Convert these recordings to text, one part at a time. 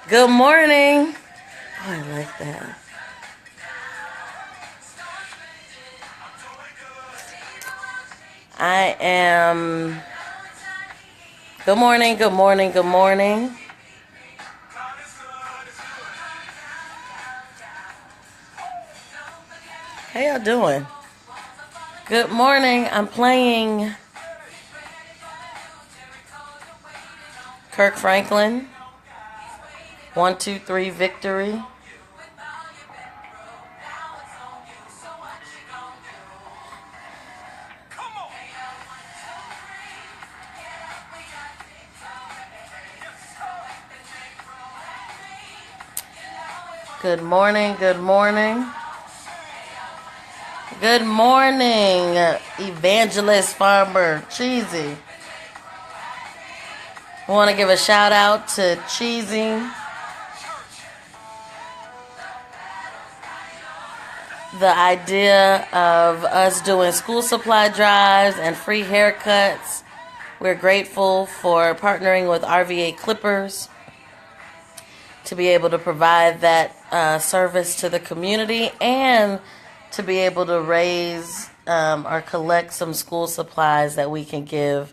Good morning. Oh, I like that. I am. Good morning, good morning, good morning. How y'all doing? Good morning. I'm playing Kirk Franklin. 1, 2, 3 victory. Good morning, good morning. Good morning, Evangelist Farmer Cheesy. I want to give a shout out to Cheesy. The idea of us doing school supply drives and free haircuts. We're grateful for partnering with RVA Clippers to be able to provide that service to the community and to be able to raise or collect some school supplies that we can give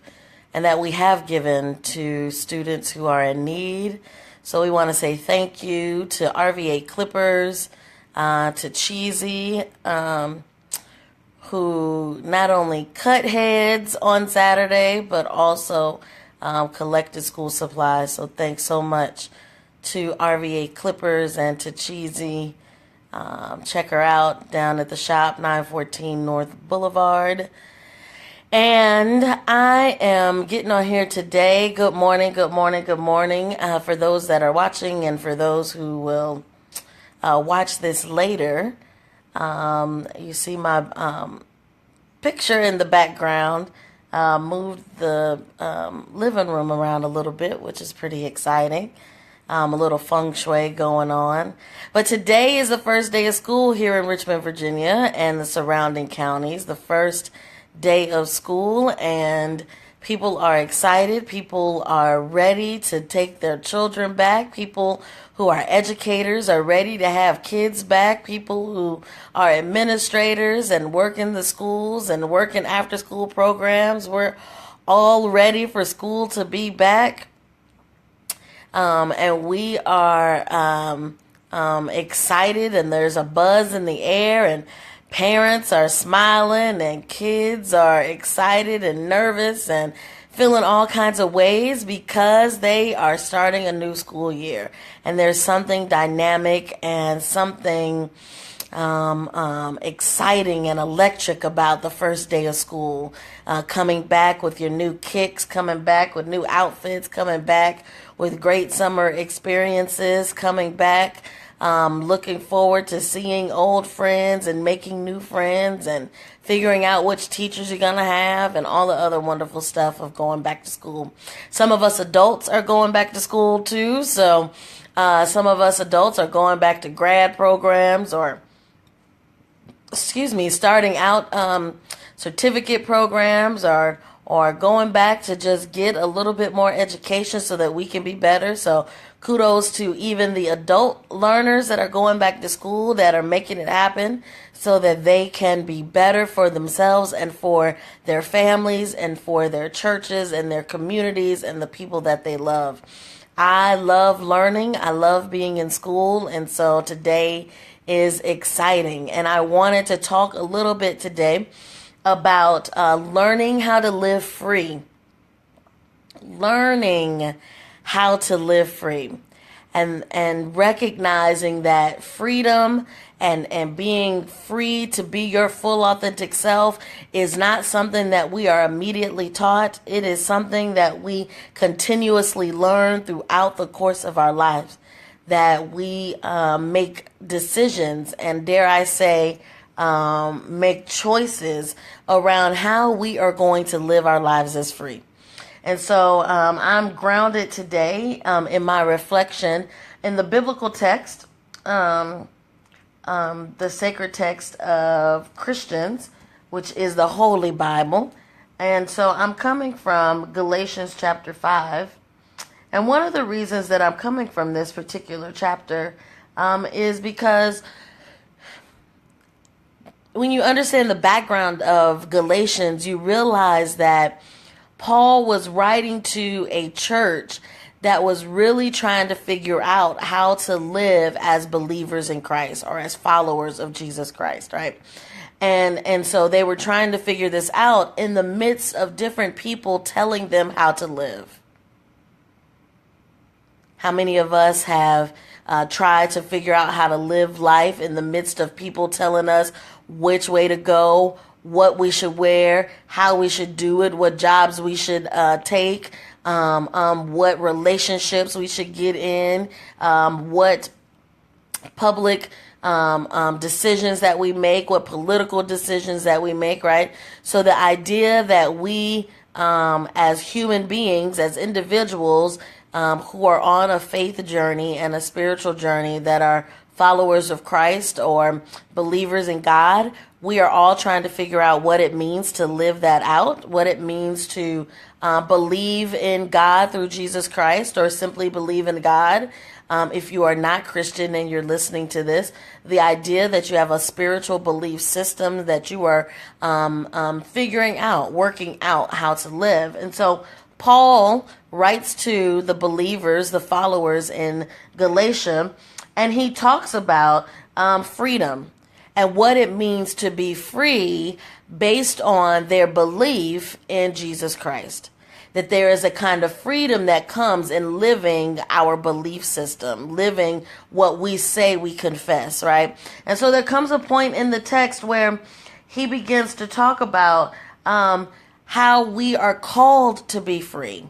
and that we have given to students who are in need. So we want to say thank you to RVA Clippers, to Cheesy, who not only cut heads on Saturday, but also collected school supplies. So thanks so much to RVA Clippers and to Cheesy. Check her out down at the shop, 914 North Boulevard. And I am getting on here today. Good morning, good morning, good morning. For those that are watching and for those who will watch this later, you see my picture in the background. Moved the living room around a little bit, which is pretty exciting. A little feng shui going on. But today is the first day of school here in Richmond, Virginia and the surrounding counties. The first day of school, and people are excited. People are ready to take their children back. People who are educators are ready to have kids back. People who are administrators and work in the schools and work in after school programs. We're all ready for school to be back. And we are excited, and there's a buzz in the air, and parents are smiling, and kids are excited and nervous and feeling all kinds of ways because they are starting a new school year. And there's something dynamic and something exciting and electric about the first day of school. Coming back with your new kicks, coming back with new outfits, coming back with great summer experiences, coming back looking forward to seeing old friends and making new friends and figuring out which teachers you're going to have and all the other wonderful stuff of going back to school. Some of us adults are going back to school too. So some of us adults are going back to grad programs or, starting out certificate programs or going back to just get a little bit more education so that we can be better. So kudos to even the adult learners that are going back to school that are making it happen so that they can be better for themselves and for their families and for their churches and their communities and the people that they love. I love learning. I love being in school. And so today is exciting. And I wanted to talk a little bit today about learning how to live free. Learning how to live free. And recognizing that freedom and being free to be your full authentic self is not something that we are immediately taught. It is something that we continuously learn throughout the course of our lives. That we make decisions and, dare I say, make choices around how we are going to live our lives as free. And so I'm grounded today in my reflection in the biblical text, the sacred text of Christians, which is the Holy Bible. And so I'm coming from Galatians chapter 5. And one of the reasons that I'm coming from this particular chapter is because when you understand the background of Galatians, you realize that Paul was writing to a church that was really trying to figure out how to live as believers in Christ or as followers of Jesus Christ, right? And so they were trying to figure this out in the midst of different people telling them how to live. How many of us have tried to figure out how to live life in the midst of people telling us which way to go, what we should wear, how we should do it, what jobs we should take, what relationships we should get in, what public decisions that we make, what political decisions that we make, right? So the idea that we, as human beings, as individuals, who are on a faith journey and a spiritual journey, that are followers of Christ or believers in God, we are all trying to figure out what it means to live that out, what it means to believe in God through Jesus Christ, or simply believe in God. If you are not Christian and you're listening to this, the idea that you have a spiritual belief system that you are figuring out, working out how to live. And so Paul writes to the believers, the followers in Galatia, and he talks about freedom and what it means to be free based on their belief in Jesus Christ. That there is a kind of freedom that comes in living our belief system, living what we say we confess, right? And so there comes a point in the text where he begins to talk about how we are called to be free.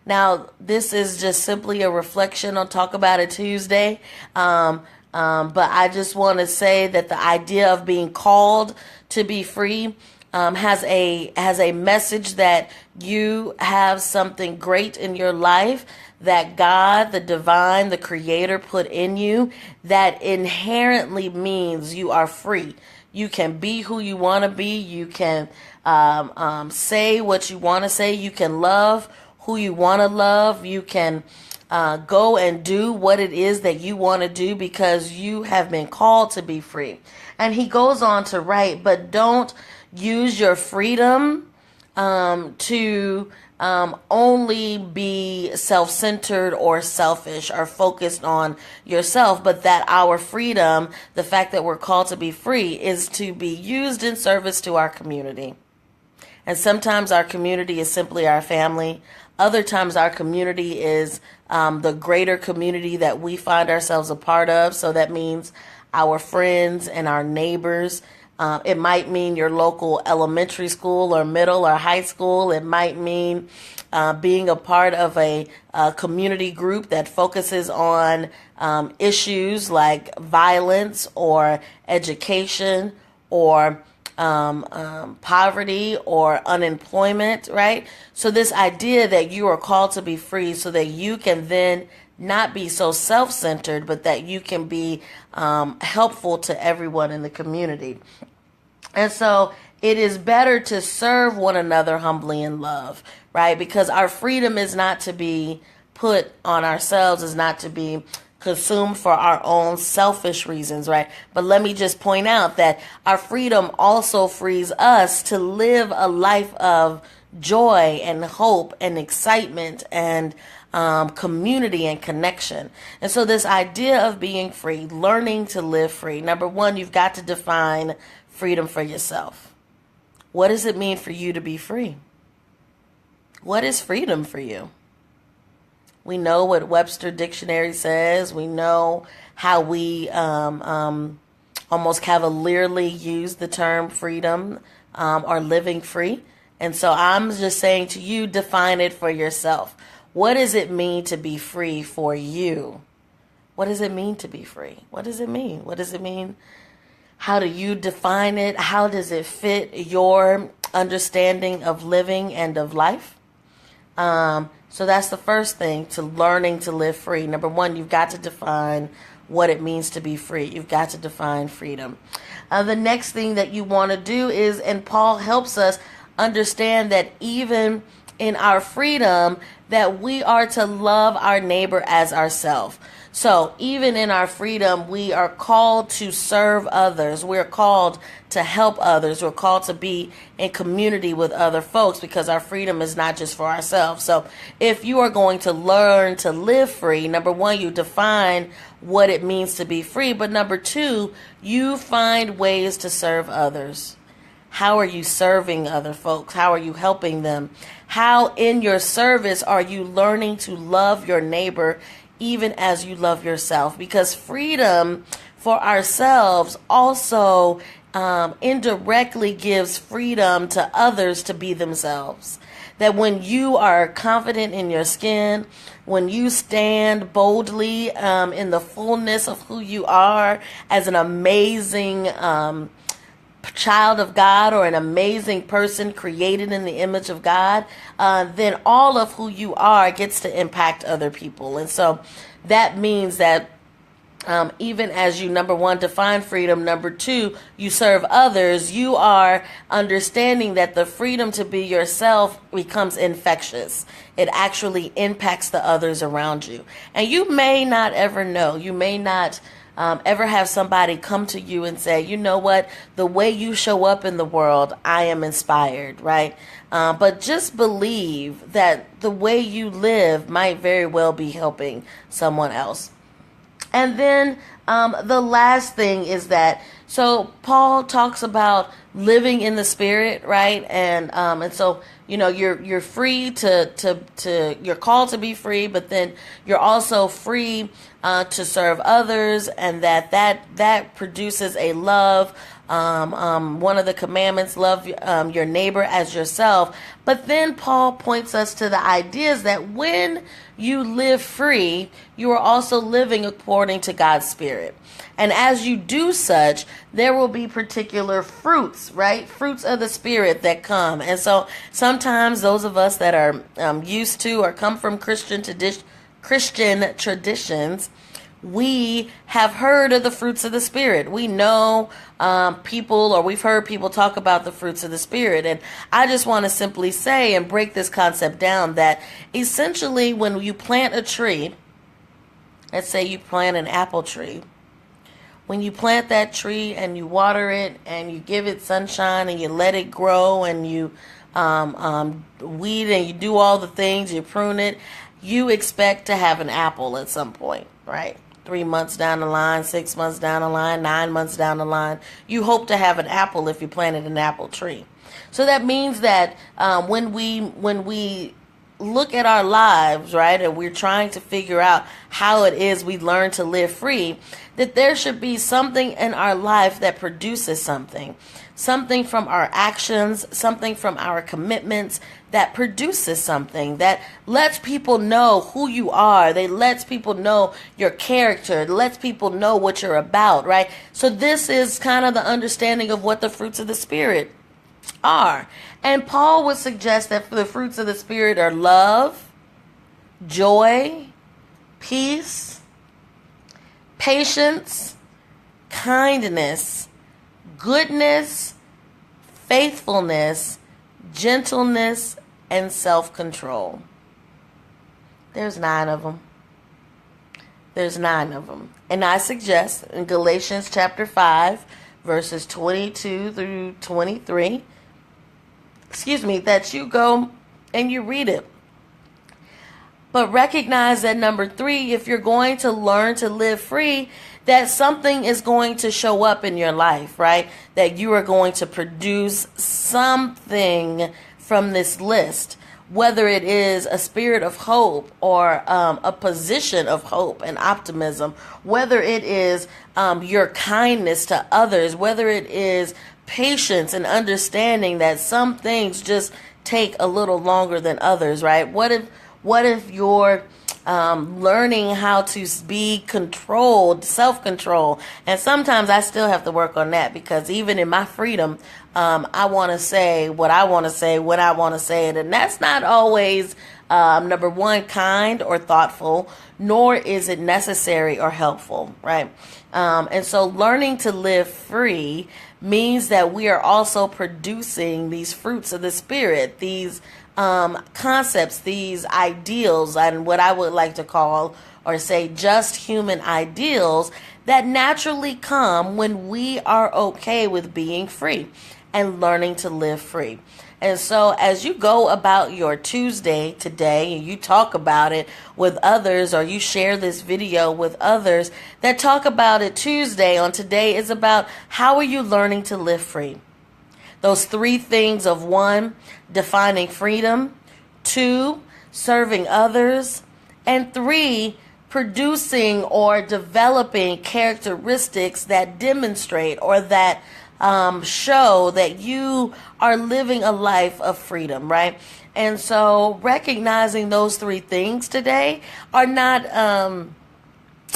Now, this is just simply a reflection on Talk About It Tuesday. But I just want to say that the idea of being called to be free has a message that you have something great in your life that God, the divine, the creator put in you that inherently means you are free. You can be who you want to be. You can say what you want to say. You can love who you want to love. You can go and do what it is that you want to do because you have been called to be free. And he goes on to write, but don't use your freedom to only be self-centered or selfish or focused on yourself, but that our freedom, the fact that we're called to be free, is to be used in service to our community. And sometimes our community is simply our family. Other times our community is the greater community that we find ourselves a part of. So that means our friends and our neighbors. It might mean your local elementary school or middle or high school. It might mean being a part of a community group that focuses on issues like violence or education or poverty or unemployment, right? So this idea that you are called to be free so that you can then not be so self-centered, but that you can be helpful to everyone in the community. And so it is better to serve one another humbly in love, right? Because our freedom is not to be put on ourselves, is not to be consumed for our own selfish reasons, right? But let me just point out that our freedom also frees us to live a life of joy and hope and excitement and community and connection. And so this idea of being free, learning to live free, number one, you've got to define freedom for yourself. What does it mean for you to be free? What is freedom for you? We know what Webster Dictionary says. We know how we almost cavalierly use the term freedom or living free. And so I'm just saying to you, define it for yourself. What does it mean to be free for you? What does it mean to be free? What does it mean? What does it mean? How do you define it? How does it fit your understanding of living and of life? So that's the first thing to learning to live free. Number one, you've got to define what it means to be free. You've got to define freedom. The next thing that you want to do is, and Paul helps us understand that even in our freedom, that we are to love our neighbor as ourselves. So even in our freedom, we are called to serve others. We're called to help others. We're called to be in community with other folks because our freedom is not just for ourselves. So if you are going to learn to live free, number one, you define what it means to be free. But number two, you find ways to serve others. How are you serving other folks? How are you helping them? How in your service are you learning to love your neighbor even as you love yourself? Because freedom for ourselves also indirectly gives freedom to others to be themselves. That when you are confident in your skin, when you stand boldly in the fullness of who you are as an amazing child of God or an amazing person created in the image of God, then all of who you are gets to impact other people. And so that means that even as you, number one, define freedom, number two, you serve others, you are understanding that the freedom to be yourself becomes infectious. It actually impacts the others around you. And you may not ever know. You may not ever have somebody come to you and say, you know what, the way you show up in the world, I am inspired, right? But just believe that the way you live might very well be helping someone else. And then the last thing is that, so Paul talks about living in the Spirit, right? And so, you know, you're free to you're called to be free, but then you're also free to serve others, and that produces a love. One of the commandments, love your neighbor as yourself. But then Paul points us to the ideas that when you live free, you are also living according to God's Spirit. And as you do such, there will be particular fruits, right? Fruits of the Spirit that come. And so sometimes those of us that are used to or come from Christian traditions, we have heard of the fruits of the Spirit. We know people, or we've heard people talk about the fruits of the Spirit. And I just want to simply say and break this concept down that essentially when you plant a tree, let's say you plant an apple tree, when you plant that tree and you water it and you give it sunshine and you let it grow and you weed and you do all the things, you prune it, you expect to have an apple at some point, right? 3 months down the line, 6 months down the line, 9 months down the line. You hope to have an apple if you planted an apple tree. So that means that when we look at our lives, right, and we're trying to figure out how it is we learn to live free, that there should be something in our life that produces something from our actions, something from our commitments that produces something that lets people know who you are. They lets people know your character. It lets people know what you're about, right? So this is kind of the understanding of what the fruits of the Spirit are. And Paul would suggest that the fruits of the Spirit are love, joy, peace, patience, kindness, goodness, faithfulness, gentleness, and self-control. There's 9 of them. There's 9 of them. And I suggest in Galatians chapter 5, verses 22 through 23, that you go and you read it. But recognize that number 3, if you're going to learn to live free, that something is going to show up in your life, right? That you are going to produce something from this list, whether it is a spirit of hope or a position of hope and optimism, whether it is your kindness to others, whether it is patience and understanding that some things just take a little longer than others, right? What if you're learning how to be controlled, self-control? And sometimes I still have to work on that, because even in my freedom, I want to say what I want to say when I want to say it. And that's not always, number one, kind or thoughtful, nor is it necessary or helpful, right? And so learning to live free means that we are also producing these fruits of the Spirit, these concepts, these ideals, and what I would like to call or say just human ideals that naturally come when we are okay with being free and learning to live free. And so as you go about your Tuesday today and you talk about it with others, or you share this video with others that talk about it Tuesday on today, is about how are you learning to live free? Those three things of: one, defining freedom; two, serving others; and three, producing or developing characteristics that demonstrate or that show that you are living a life of freedom, right? And so recognizing those three things today are not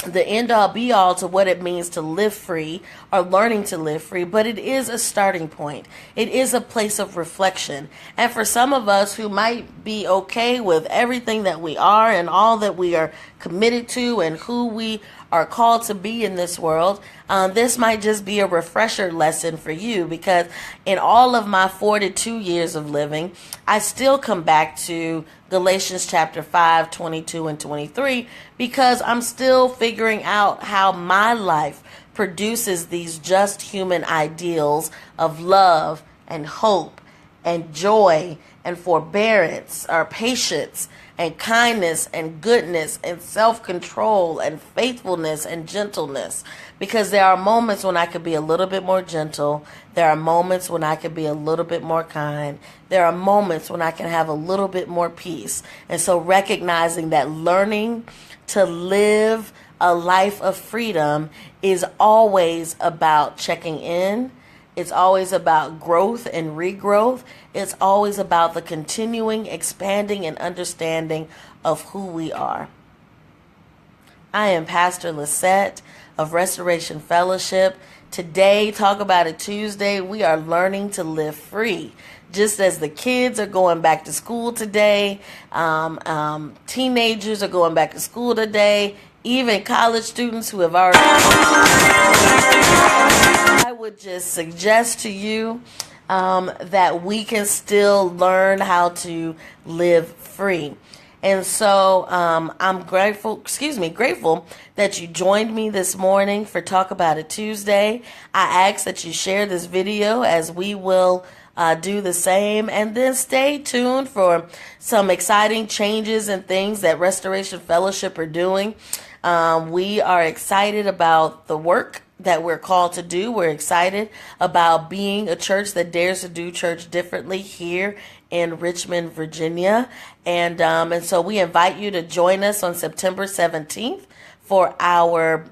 the end all be all to what it means to live free or learning to live free, but it is a starting point. It is a place of reflection. And for some of us who might be okay with everything that we are and all that we are committed to and who we are called to be in this world, this might just be a refresher lesson for you, because in all of my 42 years of living, I still come back to Galatians chapter 5, 22 and 23, because I'm still figuring out how my life produces these just human ideals of love and hope and joy and forbearance or patience and kindness and goodness and self-control and faithfulness and gentleness. Because there are moments when I could be a little bit more gentle. There are moments when I could be a little bit more kind. There are moments when I can have a little bit more peace. And so recognizing that learning to live a life of freedom is always about checking in. It's always about growth and regrowth. It's always about the continuing, expanding, and understanding of who we are. I am Pastor Lisette of Restoration Fellowship. Today, Talk About It Tuesday, we are learning to live free. Just as the kids are going back to school today, teenagers are going back to school today, even college students who have already... I would just suggest to you that we can still learn how to live free. And so I'm grateful that you joined me this morning for Talk About It Tuesday. I ask that you share this video, as we will do the same, and then stay tuned for some exciting changes and things that Restoration Fellowship are doing. We are excited about the work that we're called to do. We're excited about being a church that dares to do church differently here in Richmond, Virginia. And so we invite you to join us on September 17th for our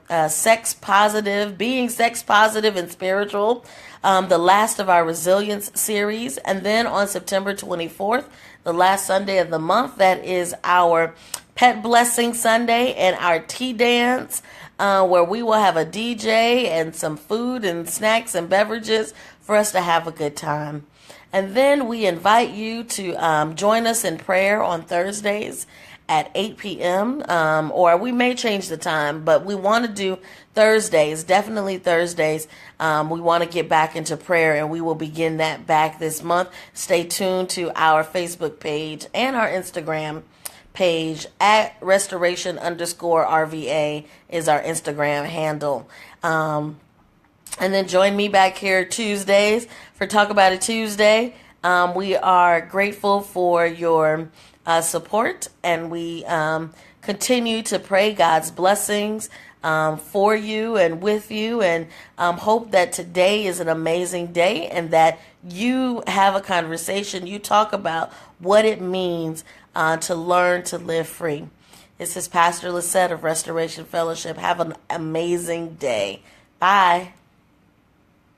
being sex positive and spiritual, the last of our resilience series. And then on September 24th, the last Sunday of the month, that is our Pet Blessing Sunday and our tea dance, where we will have a DJ and some food and snacks and beverages for us to have a good time. And then we invite you to join us in prayer on Thursdays at 8 p.m. Or we may change the time, but we want to do Thursdays, definitely Thursdays. We want to get back into prayer, and we will begin that back this month. Stay tuned to our Facebook page and our Instagram page at restoration_RVA is our Instagram handle. And then join me back here Tuesdays for Talk About It Tuesday. We are grateful for your support, and we continue to pray God's blessings for you and with you, and hope that today is an amazing day and that you have a conversation. You talk about what it means to learn to live free. This is Pastor Lisette of Restoration Fellowship. Have an amazing day. Bye.